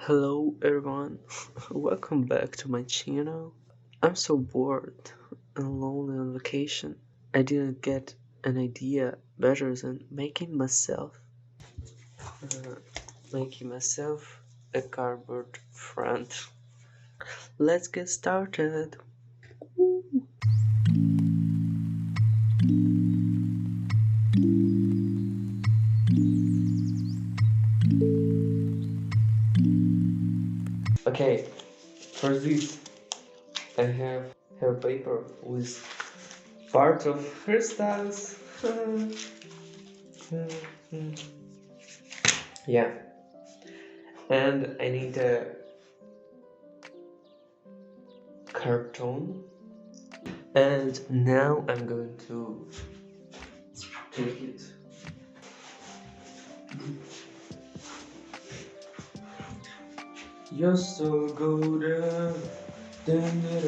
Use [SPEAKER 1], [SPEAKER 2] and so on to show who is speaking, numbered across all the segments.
[SPEAKER 1] Hello everyone, welcome back to my channel. I'm so bored and lonely on vacation. I didn't get an idea better than uh, making myself a cardboard friend. Let's get started. Okay, for this I have paper with part of hairstyles. Yeah, and I need a cartoon. And now I'm going to take it. You're so good. Dun, dun,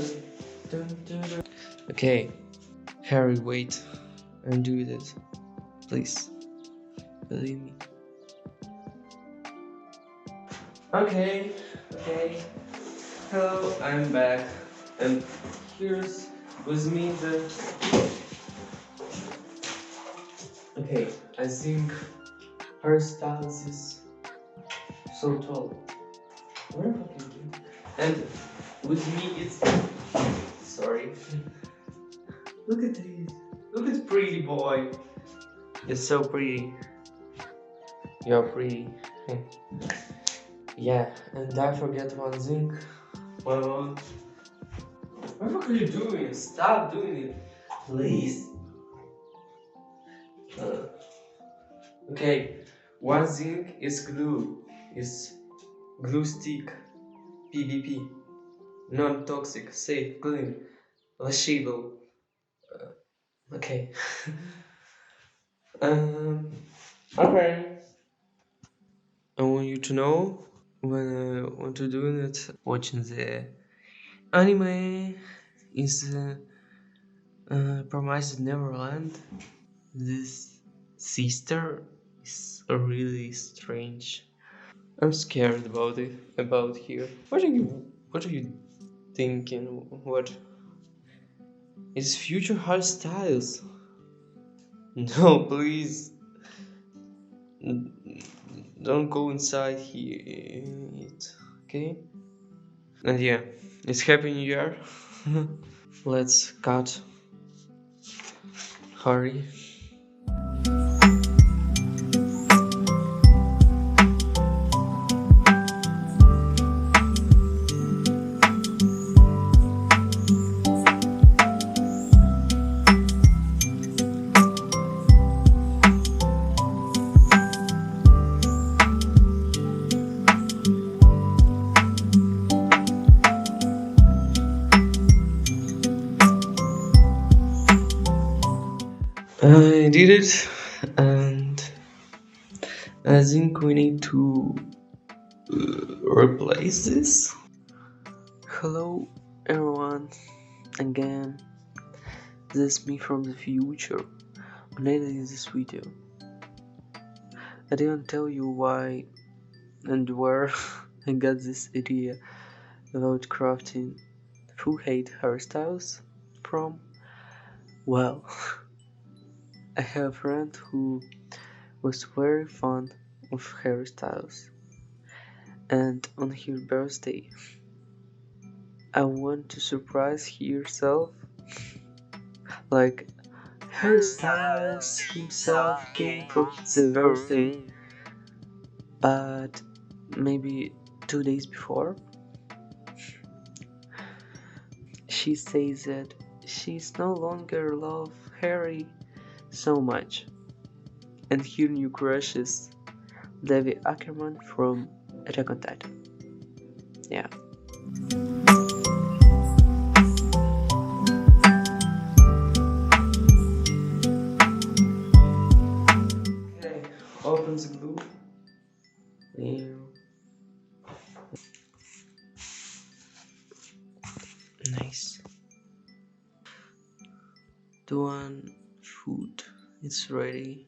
[SPEAKER 1] dun, dun, dun. Okay, Harry, wait and do this. Please, believe me. Okay. Hello, I'm back. And here's with me the. Okay, I think hairstyles is so tall. Where fucking and with me it's sorry. Look at this. Look at pretty boy. You're so pretty. You're pretty. Yeah, and I forget one thing. Well, what are you doing? Stop doing it, please. Uh, okay, one thing is glue. Is glue stick. PVP. Non-toxic, safe, clean, washable. Okay. um. Okay. I want you to know when I want to do it, watching the anime is Promised Neverland. This sister is really strange. I'm scared about it. About here. What are you thinking? What is future hairstyles? No, please. Don't go inside here. Okay? And yeah, it's Happy New Year. Let's cut. Hurry. I did it, and I think we need to replace this. Hello, everyone. Again, this is me from the future. When I did this video, I didn't tell you why and where I got this idea about crafting full hate hairstyles from. Well, I have a friend who was very fond of hairstyles, and on her birthday, I want to surprise herself. Like, hairstyles himself came for the birthday, but maybe 2 days before. She says that she's no longer love Harry so much, and her new crush is Levi Ackerman from Attack on Titan. Yeah. Okay, open the glue. Nice. The one food is ready.